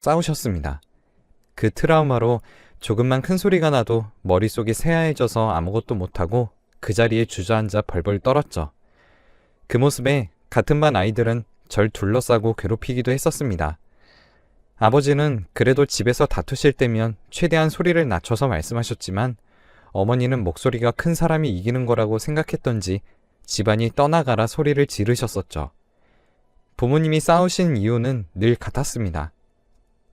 싸우셨습니다. 그 트라우마로 조금만 큰 소리가 나도 머릿속이 새하얘져서 아무것도 못하고 그 자리에 주저앉아 벌벌 떨었죠. 그 모습에 같은 반 아이들은 절 둘러싸고 괴롭히기도 했었습니다. 아버지는 그래도 집에서 다투실 때면 최대한 소리를 낮춰서 말씀하셨지만 어머니는 목소리가 큰 사람이 이기는 거라고 생각했던지 집안이 떠나가라 소리를 지르셨었죠. 부모님이 싸우신 이유는 늘 같았습니다.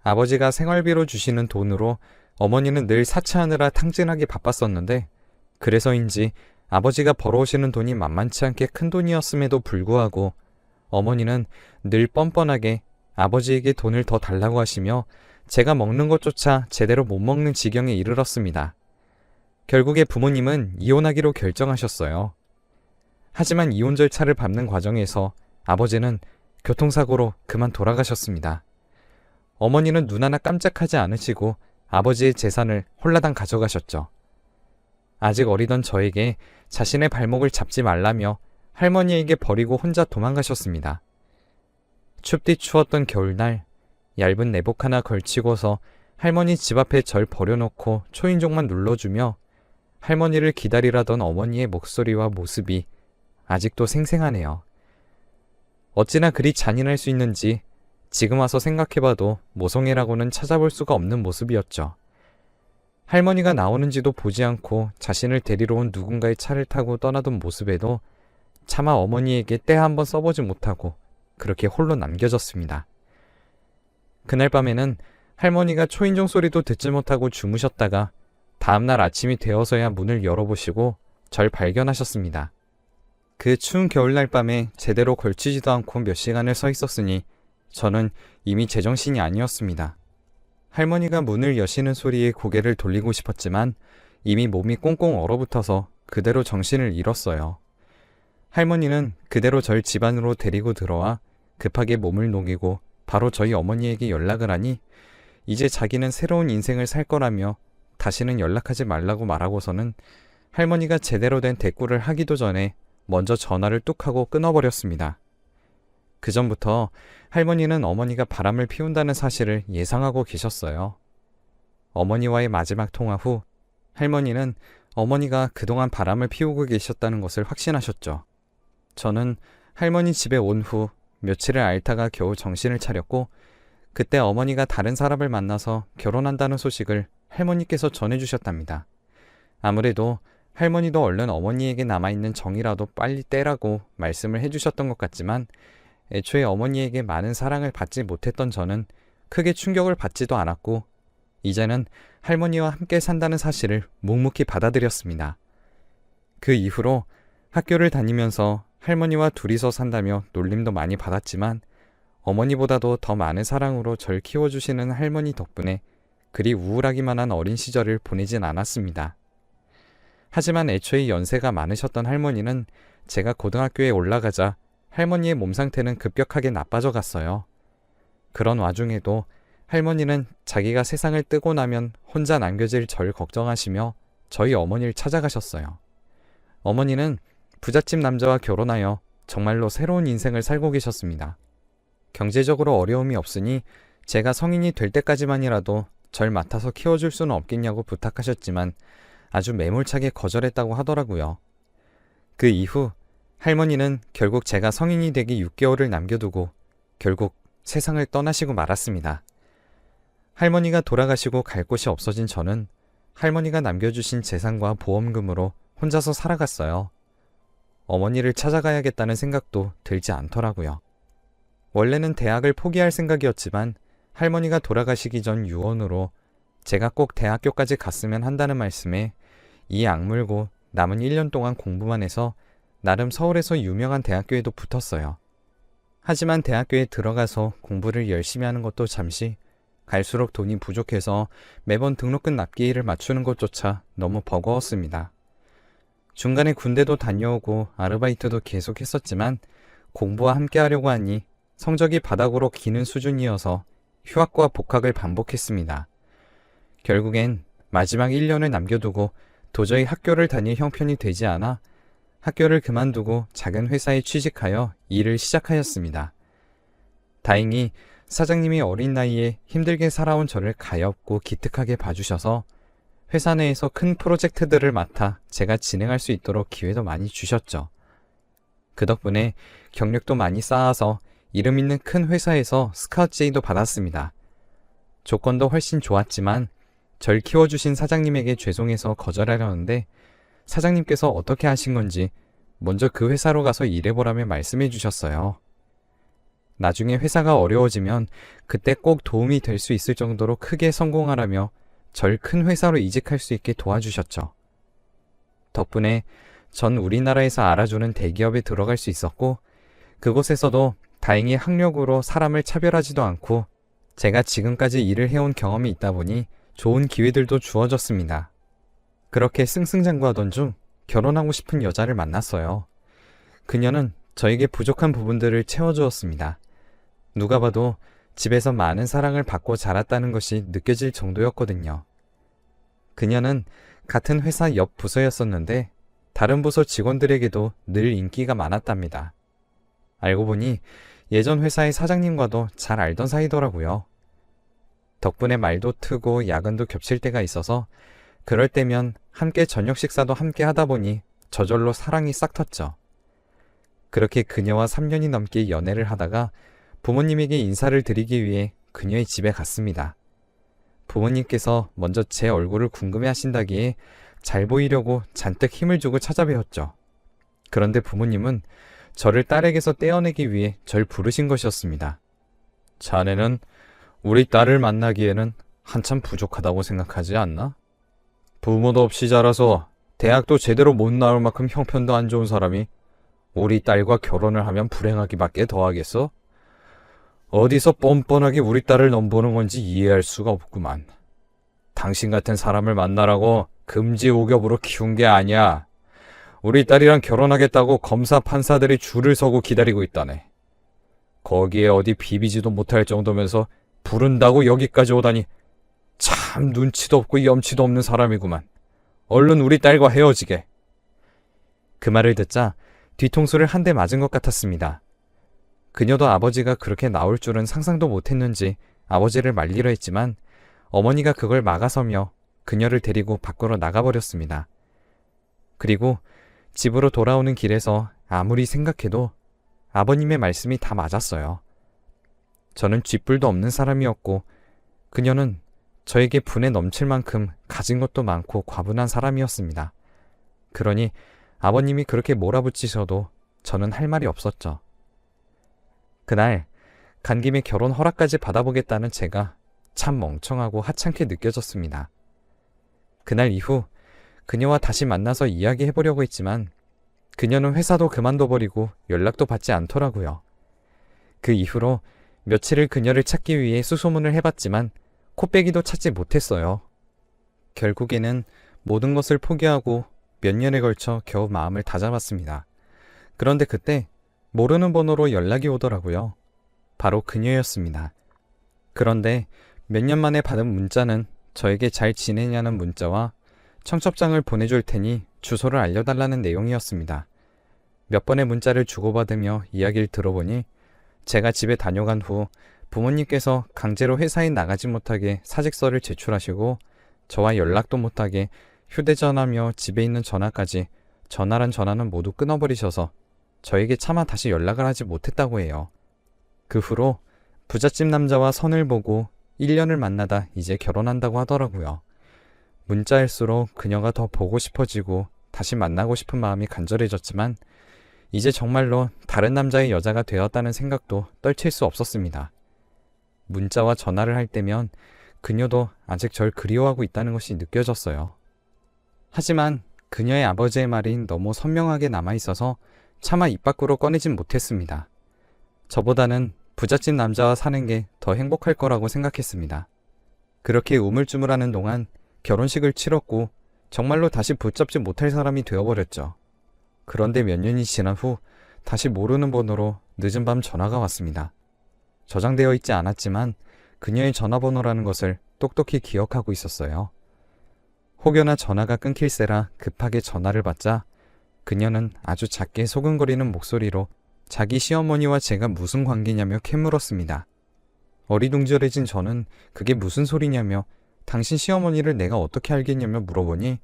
아버지가 생활비로 주시는 돈으로 어머니는 늘 사치하느라 탕진하기 바빴었는데 그래서인지 아버지가 벌어오시는 돈이 만만치 않게 큰 돈이었음에도 불구하고 어머니는 늘 뻔뻔하게 아버지에게 돈을 더 달라고 하시며 제가 먹는 것조차 제대로 못 먹는 지경에 이르렀습니다. 결국에 부모님은 이혼하기로 결정하셨어요. 하지만 이혼 절차를 밟는 과정에서 아버지는 교통사고로 그만 돌아가셨습니다. 어머니는 눈 하나 깜짝하지 않으시고 아버지의 재산을 홀라당 가져가셨죠. 아직 어리던 저에게 자신의 발목을 잡지 말라며 할머니에게 버리고 혼자 도망가셨습니다. 춥디 추웠던 겨울날 얇은 내복 하나 걸치고서 할머니 집 앞에 절 버려놓고 초인종만 눌러주며 할머니를 기다리라던 어머니의 목소리와 모습이 아직도 생생하네요. 어찌나 그리 잔인할 수 있는지 지금 와서 생각해봐도 모성애라고는 찾아볼 수가 없는 모습이었죠. 할머니가 나오는지도 보지 않고 자신을 데리러 온 누군가의 차를 타고 떠나던 모습에도 차마 어머니에게 때 한번 써보지 못하고 그렇게 홀로 남겨졌습니다. 그날 밤에는 할머니가 초인종 소리도 듣지 못하고 주무셨다가 다음날 아침이 되어서야 문을 열어보시고 절 발견하셨습니다. 그 추운 겨울날 밤에 제대로 걸치지도 않고 몇 시간을 서 있었으니 저는 이미 제정신이 아니었습니다. 할머니가 문을 여시는 소리에 고개를 돌리고 싶었지만 이미 몸이 꽁꽁 얼어붙어서 그대로 정신을 잃었어요. 할머니는 그대로 절 집 안으로 데리고 들어와 급하게 몸을 녹이고 바로 저희 어머니에게 연락을 하니 이제 자기는 새로운 인생을 살 거라며 다시는 연락하지 말라고 말하고서는 할머니가 제대로 된 대꾸를 하기도 전에 먼저 전화를 뚝 하고 끊어버렸습니다. 그 전부터 할머니는 어머니가 바람을 피운다는 사실을 예상하고 계셨어요. 어머니와의 마지막 통화 후 할머니는 어머니가 그동안 바람을 피우고 계셨다는 것을 확신하셨죠. 저는 할머니 집에 온 후 며칠을 앓다가 겨우 정신을 차렸고 그때 어머니가 다른 사람을 만나서 결혼한다는 소식을 할머니께서 전해주셨답니다. 아무래도 할머니도 얼른 어머니에게 남아있는 정이라도 빨리 떼라고 말씀을 해주셨던 것 같지만 애초에 어머니에게 많은 사랑을 받지 못했던 저는 크게 충격을 받지도 않았고 이제는 할머니와 함께 산다는 사실을 묵묵히 받아들였습니다. 그 이후로 학교를 다니면서 할머니와 둘이서 산다며 놀림도 많이 받았지만 어머니보다도 더 많은 사랑으로 절 키워주시는 할머니 덕분에 그리 우울하기만 한 어린 시절을 보내진 않았습니다. 하지만 애초에 연세가 많으셨던 할머니는 제가 고등학교에 올라가자 할머니의 몸 상태는 급격하게 나빠져 갔어요. 그런 와중에도 할머니는 자기가 세상을 뜨고 나면 혼자 남겨질 절 걱정하시며 저희 어머니를 찾아가셨어요. 어머니는 부잣집 남자와 결혼하여 정말로 새로운 인생을 살고 계셨습니다. 경제적으로 어려움이 없으니 제가 성인이 될 때까지만이라도 절 맡아서 키워줄 수는 없겠냐고 부탁하셨지만 아주 매몰차게 거절했다고 하더라고요. 그 이후 할머니는 결국 제가 성인이 되기 6개월을 남겨두고 결국 세상을 떠나시고 말았습니다. 할머니가 돌아가시고 갈 곳이 없어진 저는 할머니가 남겨주신 재산과 보험금으로 혼자서 살아갔어요. 어머니를 찾아가야겠다는 생각도 들지 않더라고요. 원래는 대학을 포기할 생각이었지만 할머니가 돌아가시기 전 유언으로 제가 꼭 대학교까지 갔으면 한다는 말씀에 이 악물고 남은 1년 동안 공부만 해서 나름 서울에서 유명한 대학교에도 붙었어요. 하지만 대학교에 들어가서 공부를 열심히 하는 것도 잠시 갈수록 돈이 부족해서 매번 등록금 납기일을 맞추는 것조차 너무 버거웠습니다. 중간에 군대도 다녀오고 아르바이트도 계속 했었지만 공부와 함께 하려고 하니 성적이 바닥으로 기는 수준이어서 휴학과 복학을 반복했습니다. 결국엔 마지막 1년을 남겨두고 도저히 학교를 다닐 형편이 되지 않아 학교를 그만두고 작은 회사에 취직하여 일을 시작하였습니다. 다행히 사장님이 어린 나이에 힘들게 살아온 저를 가엾고 기특하게 봐주셔서 회사 내에서 큰 프로젝트들을 맡아 제가 진행할 수 있도록 기회도 많이 주셨죠. 그 덕분에 경력도 많이 쌓아서 이름 있는 큰 회사에서 스카우트 제의도 받았습니다. 조건도 훨씬 좋았지만 절 키워주신 사장님에게 죄송해서 거절하려는데 사장님께서 어떻게 하신 건지 먼저 그 회사로 가서 일해보라며 말씀해 주셨어요. 나중에 회사가 어려워지면 그때 꼭 도움이 될 수 있을 정도로 크게 성공하라며 절 큰 회사로 이직할 수 있게 도와주셨죠. 덕분에 전 우리나라에서 알아주는 대기업에 들어갈 수 있었고 그곳에서도 다행히 학력으로 사람을 차별하지도 않고 제가 지금까지 일을 해온 경험이 있다 보니 좋은 기회들도 주어졌습니다. 그렇게 승승장구하던 중 결혼하고 싶은 여자를 만났어요. 그녀는 저에게 부족한 부분들을 채워주었습니다. 누가 봐도 집에서 많은 사랑을 받고 자랐다는 것이 느껴질 정도였거든요. 그녀는 같은 회사 옆 부서였었는데 다른 부서 직원들에게도 늘 인기가 많았답니다. 알고 보니 예전 회사의 사장님과도 잘 알던 사이더라고요. 덕분에 말도 트고 야근도 겹칠 때가 있어서 그럴 때면 함께 저녁 식사도 함께 하다 보니 저절로 사랑이 싹 텄죠. 그렇게 그녀와 3년이 넘게 연애를 하다가 부모님에게 인사를 드리기 위해 그녀의 집에 갔습니다. 부모님께서 먼저 제 얼굴을 궁금해 하신다기에 잘 보이려고 잔뜩 힘을 주고 찾아뵈었죠. 그런데 부모님은 저를 딸에게서 떼어내기 위해 절 부르신 것이었습니다. 자네는 우리 딸을 만나기에는 한참 부족하다고 생각하지 않나? 부모도 없이 자라서 대학도 제대로 못 나올 만큼 형편도 안 좋은 사람이 우리 딸과 결혼을 하면 불행하기밖에 더하겠어? 어디서 뻔뻔하게 우리 딸을 넘보는 건지 이해할 수가 없구만. 당신 같은 사람을 만나라고 금지옥엽으로 키운 게 아니야. 우리 딸이랑 결혼하겠다고 검사 판사들이 줄을 서고 기다리고 있다네. 거기에 어디 비비지도 못할 정도면서 부른다고 여기까지 오다니 참 눈치도 없고 염치도 없는 사람이구만. 얼른 우리 딸과 헤어지게. 그 말을 듣자 뒤통수를 한 대 맞은 것 같았습니다. 그녀도 아버지가 그렇게 나올 줄은 상상도 못했는지 아버지를 말리려 했지만 어머니가 그걸 막아서며 그녀를 데리고 밖으로 나가버렸습니다. 그리고 집으로 돌아오는 길에서 아무리 생각해도 아버님의 말씀이 다 맞았어요. 저는 쥐뿔도 없는 사람이었고 그녀는 저에게 분에 넘칠 만큼 가진 것도 많고 과분한 사람이었습니다. 그러니 아버님이 그렇게 몰아붙이셔도 저는 할 말이 없었죠. 그날 간 김에 결혼 허락까지 받아보겠다는 제가 참 멍청하고 하찮게 느껴졌습니다. 그날 이후 그녀와 다시 만나서 이야기해보려고 했지만 그녀는 회사도 그만둬버리고 연락도 받지 않더라고요. 그 이후로 며칠을 그녀를 찾기 위해 수소문을 해봤지만 코빼기도 찾지 못했어요. 결국에는 모든 것을 포기하고 몇 년에 걸쳐 겨우 마음을 다잡았습니다. 그런데 그때 모르는 번호로 연락이 오더라고요. 바로 그녀였습니다. 그런데 몇 년 만에 받은 문자는 저에게 잘 지내냐는 문자와 청첩장을 보내줄 테니 주소를 알려달라는 내용이었습니다. 몇 번의 문자를 주고받으며 이야기를 들어보니 제가 집에 다녀간 후 부모님께서 강제로 회사에 나가지 못하게 사직서를 제출하시고 저와 연락도 못하게 휴대전화며 집에 있는 전화까지 전화란 전화는 모두 끊어버리셔서 저에게 차마 다시 연락을 하지 못했다고 해요. 그 후로 부잣집 남자와 선을 보고 1년을 만나다 이제 결혼한다고 하더라고요. 문자일수록 그녀가 더 보고 싶어지고 다시 만나고 싶은 마음이 간절해졌지만 이제 정말로 다른 남자의 여자가 되었다는 생각도 떨칠 수 없었습니다. 문자와 전화를 할 때면 그녀도 아직 절 그리워하고 있다는 것이 느껴졌어요. 하지만 그녀의 아버지의 말이 너무 선명하게 남아있어서 차마 입 밖으로 꺼내진 못했습니다. 저보다는 부잣집 남자와 사는 게 더 행복할 거라고 생각했습니다. 그렇게 우물쭈물하는 동안 결혼식을 치렀고 정말로 다시 붙잡지 못할 사람이 되어버렸죠. 그런데 몇 년이 지난 후 다시 모르는 번호로 늦은 밤 전화가 왔습니다. 저장되어 있지 않았지만 그녀의 전화번호라는 것을 똑똑히 기억하고 있었어요. 혹여나 전화가 끊길세라 급하게 전화를 받자 그녀는 아주 작게 소근거리는 목소리로 자기 시어머니와 제가 무슨 관계냐며 캐물었습니다. 어리둥절해진 저는 그게 무슨 소리냐며 당신 시어머니를 내가 어떻게 알겠냐며 물어보니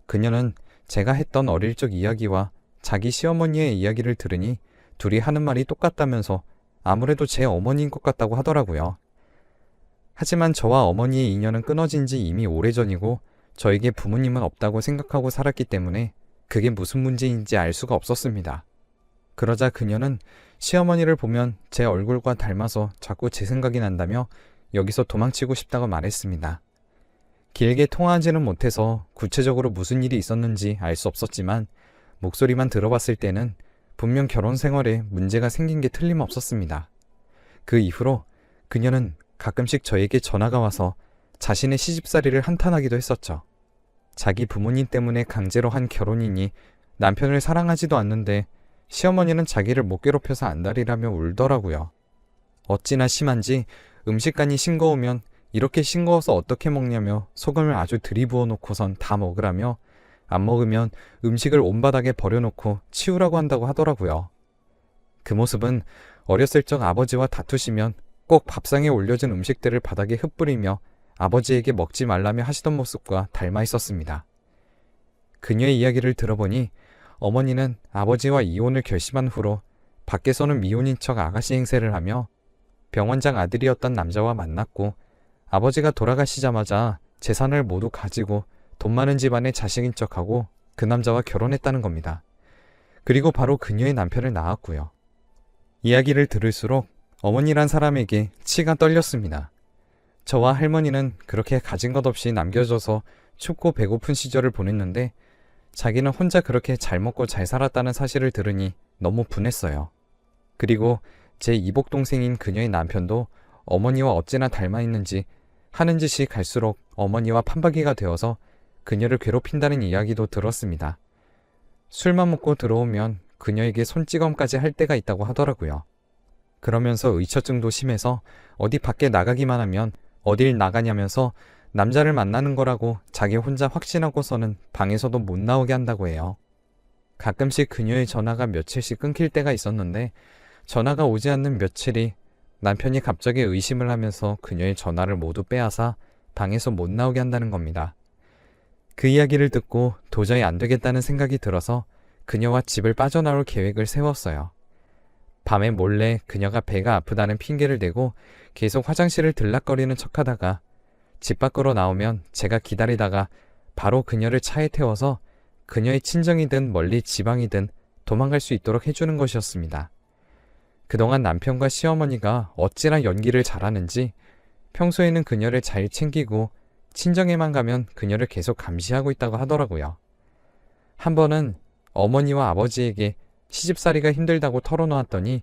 그녀는 제가 했던 어릴 적 이야기와 자기 시어머니의 이야기를 들으니 둘이 하는 말이 똑같다면서 아무래도 제 어머니인 것 같다고 하더라고요. 하지만 저와 어머니의 인연은 끊어진 지 이미 오래전이고 저에게 부모님은 없다고 생각하고 살았기 때문에 그게 무슨 문제인지 알 수가 없었습니다. 그러자 그녀는 시어머니를 보면 제 얼굴과 닮아서 자꾸 제 생각이 난다며 여기서 도망치고 싶다고 말했습니다. 길게 통화하지는 못해서 구체적으로 무슨 일이 있었는지 알 수 없었지만 목소리만 들어봤을 때는 분명 결혼 생활에 문제가 생긴 게 틀림없었습니다. 그 이후로 그녀는 가끔씩 저에게 전화가 와서 자신의 시집살이를 한탄하기도 했었죠. 자기 부모님 때문에 강제로 한 결혼이니 남편을 사랑하지도 않는데 시어머니는 자기를 못 괴롭혀서 안달이라며 울더라고요. 어찌나 심한지 음식간이 싱거우면 이렇게 싱거워서 어떻게 먹냐며 소금을 아주 들이부어 놓고선 다 먹으라며 안 먹으면 음식을 온 바닥에 버려놓고 치우라고 한다고 하더라고요. 그 모습은 어렸을 적 아버지와 다투시면 꼭 밥상에 올려진 음식들을 바닥에 흩뿌리며 아버지에게 먹지 말라며 하시던 모습과 닮아 있었습니다. 그녀의 이야기를 들어보니 어머니는 아버지와 이혼을 결심한 후로 밖에서는 미혼인 척 아가씨 행세를 하며 병원장 아들이었던 남자와 만났고 아버지가 돌아가시자마자 재산을 모두 가지고 돈 많은 집안의 자식인 척하고 그 남자와 결혼했다는 겁니다. 그리고 바로 그녀의 남편을 낳았고요. 이야기를 들을수록 어머니란 사람에게 치가 떨렸습니다. 저와 할머니는 그렇게 가진 것 없이 남겨져서 춥고 배고픈 시절을 보냈는데 자기는 혼자 그렇게 잘 먹고 잘 살았다는 사실을 들으니 너무 분했어요. 그리고 제 이복 동생인 그녀의 남편도 어머니와 어찌나 닮아 있는지 하는 짓이 갈수록 어머니와 판박이가 되어서 그녀를 괴롭힌다는 이야기도 들었습니다. 술만 먹고 들어오면 그녀에게 손찌검까지 할 때가 있다고 하더라고요. 그러면서 의처증도 심해서 어디 밖에 나가기만 하면 어딜 나가냐면서 남자를 만나는 거라고 자기 혼자 확신하고서는 방에서도 못 나오게 한다고 해요. 가끔씩 그녀의 전화가 며칠씩 끊길 때가 있었는데 전화가 오지 않는 며칠이 남편이 갑자기 의심을 하면서 그녀의 전화를 모두 빼앗아 방에서 못 나오게 한다는 겁니다. 그 이야기를 듣고 도저히 안 되겠다는 생각이 들어서 그녀와 집을 빠져나올 계획을 세웠어요. 밤에 몰래 그녀가 배가 아프다는 핑계를 대고 계속 화장실을 들락거리는 척하다가 집 밖으로 나오면 제가 기다리다가 바로 그녀를 차에 태워서 그녀의 친정이든 멀리 지방이든 도망갈 수 있도록 해주는 것이었습니다. 그동안 남편과 시어머니가 어찌나 연기를 잘하는지 평소에는 그녀를 잘 챙기고 친정에만 가면 그녀를 계속 감시하고 있다고 하더라고요. 한 번은 어머니와 아버지에게 시집살이가 힘들다고 털어놓았더니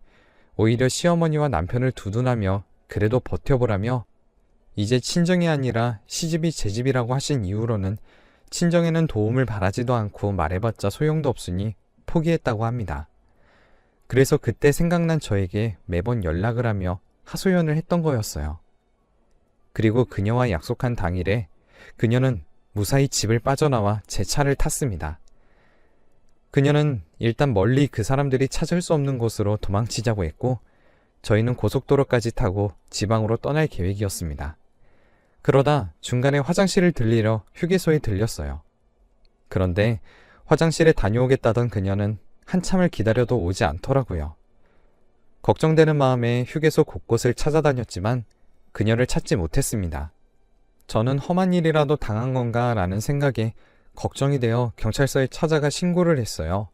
오히려 시어머니와 남편을 두둔하며 그래도 버텨보라며 이제 친정이 아니라 시집이 제 집이라고 하신 이후로는 친정에는 도움을 바라지도 않고 말해봤자 소용도 없으니 포기했다고 합니다. 그래서 그때 생각난 저에게 매번 연락을 하며 하소연을 했던 거였어요. 그리고 그녀와 약속한 당일에 그녀는 무사히 집을 빠져나와 제 차를 탔습니다. 그녀는 일단 멀리 그 사람들이 찾을 수 없는 곳으로 도망치자고 했고 저희는 고속도로까지 타고 지방으로 떠날 계획이었습니다. 그러다 중간에 화장실을 들리러 휴게소에 들렸어요. 그런데 화장실에 다녀오겠다던 그녀는 한참을 기다려도 오지 않더라고요. 걱정되는 마음에 휴게소 곳곳을 찾아다녔지만 그녀를 찾지 못했습니다. 저는 험한 일이라도 당한 건가 라는 생각에 걱정이 되어 경찰서에 찾아가 신고를 했어요.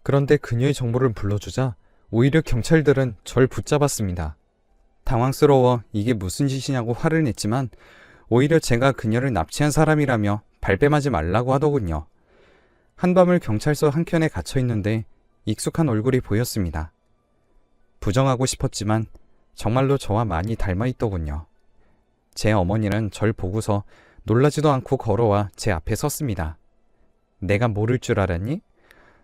그런데 그녀의 정보를 불러주자 오히려 경찰들은 절 붙잡았습니다. 당황스러워 이게 무슨 짓이냐고 화를 냈지만 오히려 제가 그녀를 납치한 사람이라며 발뺌하지 말라고 하더군요. 한밤을 경찰서 한켠에 갇혀 있는데 익숙한 얼굴이 보였습니다. 부정하고 싶었지만 정말로 저와 많이 닮아 있더군요. 제 어머니는 절 보고서 놀라지도 않고 걸어와 제 앞에 섰습니다. 내가 모를 줄 알았니?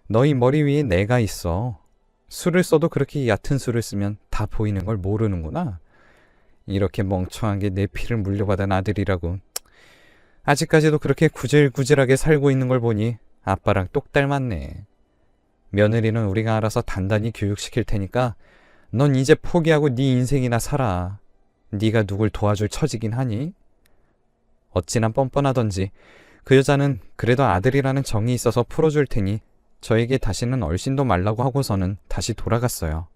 너희 머리 위에 내가 있어. 술을 써도 그렇게 얕은 술을 쓰면 다 보이는 걸 모르는구나. 이렇게 멍청하게 내 피를 물려받은 아들이라고. 아직까지도 그렇게 구질구질하게 살고 있는 걸 보니 아빠랑 똑 닮았네. 며느리는 우리가 알아서 단단히 교육시킬 테니까 넌 이제 포기하고 네 인생이나 살아. 네가 누굴 도와줄 처지긴 하니? 어찌나 뻔뻔하던지 그 여자는 그래도 아들이라는 정이 있어서 풀어줄 테니 저에게 다시는 얼씬도 말라고 하고서는 다시 돌아갔어요.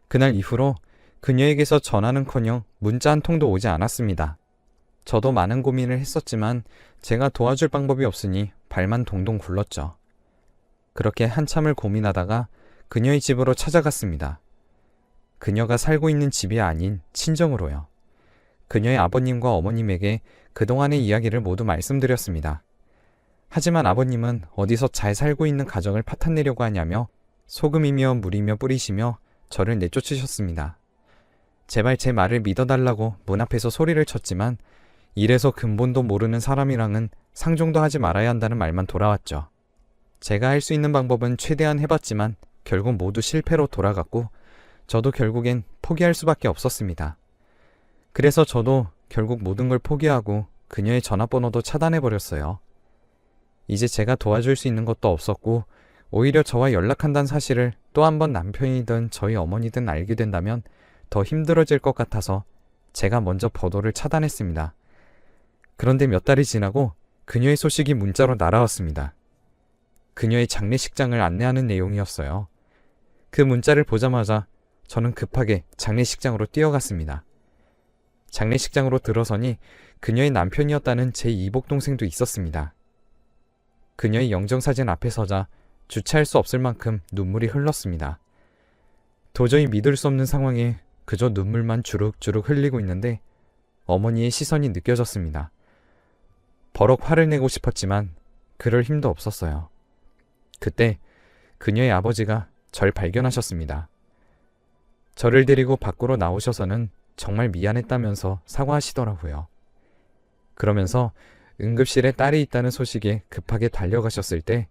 그날 이후로 그녀에게서 전화는커녕 문자 한 통도 오지 않았습니다. 저도 많은 고민을 했었지만 제가 도와줄 방법이 없으니 발만 동동 굴렀죠. 그렇게 한참을 고민하다가 그녀의 집으로 찾아갔습니다. 그녀가 살고 있는 집이 아닌 친정으로요. 그녀의 아버님과 어머님에게 그동안의 이야기를 모두 말씀드렸습니다. 하지만 아버님은 어디서 잘 살고 있는 가정을 파탄내려고 하냐며 소금이며 물이며 뿌리시며 저를 내쫓으셨습니다. 제발 제 말을 믿어달라고 문 앞에서 소리를 쳤지만 이래서 근본도 모르는 사람이랑은 상종도 하지 말아야 한다는 말만 돌아왔죠. 제가 할 수 있는 방법은 최대한 해봤지만 결국 모두 실패로 돌아갔고 저도 결국엔 포기할 수밖에 없었습니다. 그래서 저도 결국 모든 걸 포기하고 그녀의 전화번호도 차단해버렸어요. 이제 제가 도와줄 수 있는 것도 없었고 오히려 저와 연락한다는 사실을 또 한 번 남편이든 저희 어머니든 알게 된다면 더 힘들어질 것 같아서 제가 먼저 번호를 차단했습니다. 그런데 몇 달이 지나고 그녀의 소식이 문자로 날아왔습니다. 그녀의 장례식장을 안내하는 내용이었어요. 그 문자를 보자마자 저는 급하게 장례식장으로 뛰어갔습니다. 장례식장으로 들어서니 그녀의 남편이었다는 제 이복동생도 있었습니다. 그녀의 영정사진 앞에 서자 주체할 수 없을 만큼 눈물이 흘렀습니다. 도저히 믿을 수 없는 상황에 그저 눈물만 주룩주룩 흘리고 있는데 어머니의 시선이 느껴졌습니다. 버럭 화를 내고 싶었지만 그럴 힘도 없었어요. 그때 그녀의 아버지가 절 발견하셨습니다. 저를 데리고 밖으로 나오셔서는 정말 미안했다면서 사과하시더라고요. 그러면서 응급실에 딸이 있다는 소식에 급하게 달려가셨을 때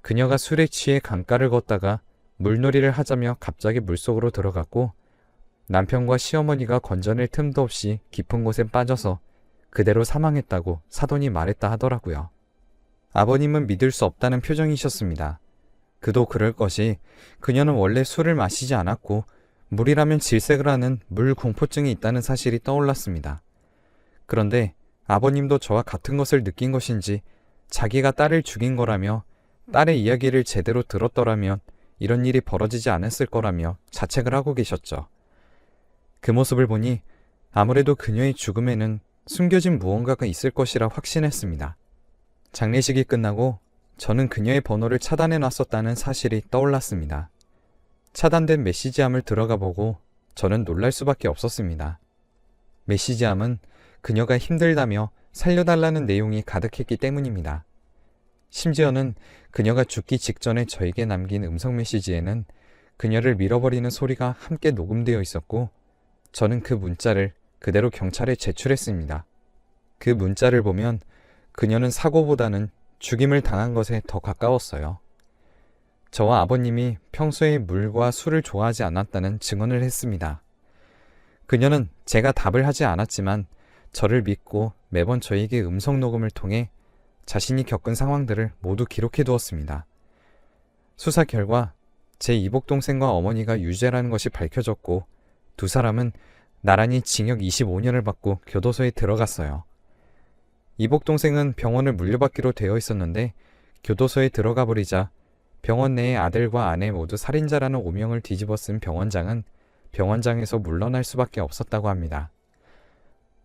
그녀가 술에 취해 강가를 걷다가 물놀이를 하자며 갑자기 물속으로 들어갔고 남편과 시어머니가 건져낼 틈도 없이 깊은 곳에 빠져서 그대로 사망했다고 사돈이 말했다 하더라고요. 아버님은 믿을 수 없다는 표정이셨습니다. 그도 그럴 것이 그녀는 원래 술을 마시지 않았고 물이라면 질색을 하는 물 공포증이 있다는 사실이 떠올랐습니다. 그런데 아버님도 저와 같은 것을 느낀 것인지 자기가 딸을 죽인 거라며 딸의 이야기를 제대로 들었더라면 이런 일이 벌어지지 않았을 거라며 자책을 하고 계셨죠. 그 모습을 보니 아무래도 그녀의 죽음에는 숨겨진 무언가가 있을 것이라 확신했습니다. 장례식이 끝나고 저는 그녀의 번호를 차단해 놨었다는 사실이 떠올랐습니다. 차단된 메시지함을 들어가 보고 저는 놀랄 수밖에 없었습니다. 메시지함은 그녀가 힘들다며 살려달라는 내용이 가득했기 때문입니다. 심지어는 그녀가 죽기 직전에 저에게 남긴 음성 메시지에는 그녀를 밀어버리는 소리가 함께 녹음되어 있었고 저는 그 문자를 그대로 경찰에 제출했습니다. 그 문자를 보면 그녀는 사고보다는 죽임을 당한 것에 더 가까웠어요. 저와 아버님이 평소에 물과 술을 좋아하지 않았다는 증언을 했습니다. 그녀는 제가 답을 하지 않았지만 저를 믿고 매번 저에게 음성 녹음을 통해 자신이 겪은 상황들을 모두 기록해 두었습니다. 수사 결과 제 이복동생과 어머니가 유죄라는 것이 밝혀졌고 두 사람은 나란히 징역 25년을 받고 교도소에 들어갔어요. 이복동생은 병원을 물려받기로 되어 있었는데 교도소에 들어가 버리자 병원 내의 아들과 아내 모두 살인자라는 오명을 뒤집어 쓴 병원장은 병원장에서 물러날 수밖에 없었다고 합니다.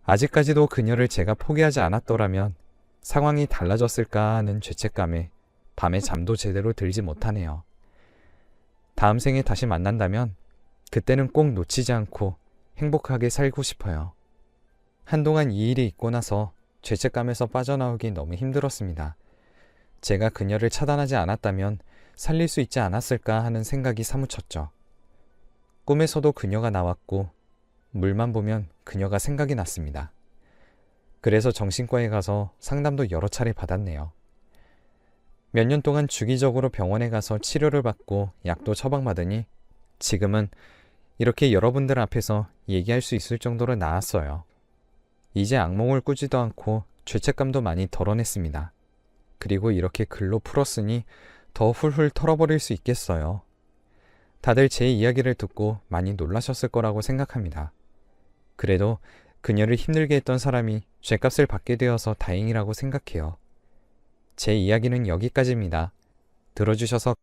아직까지도 그녀를 제가 포기하지 않았더라면 상황이 달라졌을까 하는 죄책감에 밤에 잠도 제대로 들지 못하네요. 다음 생에 다시 만난다면 그때는 꼭 놓치지 않고 행복하게 살고 싶어요. 한동안 이 일이 있고 나서 죄책감에서 빠져나오기 너무 힘들었습니다. 제가 그녀를 차단하지 않았다면 살릴 수 있지 않았을까 하는 생각이 사무쳤죠. 꿈에서도 그녀가 나왔고 물만 보면 그녀가 생각이 났습니다. 그래서 정신과에 가서 상담도 여러 차례 받았네요. 몇 년 동안 주기적으로 병원에 가서 치료를 받고 약도 처방받으니 지금은 이렇게 여러분들 앞에서 얘기할 수 있을 정도로 나았어요. 이제 악몽을 꾸지도 않고 죄책감도 많이 덜어냈습니다. 그리고 이렇게 글로 풀었으니 더 훌훌 털어버릴 수 있겠어요. 다들 제 이야기를 듣고 많이 놀라셨을 거라고 생각합니다. 그래도 그녀를 힘들게 했던 사람이 죗값을 받게 되어서 다행이라고 생각해요. 제 이야기는 여기까지입니다. 들어주셔서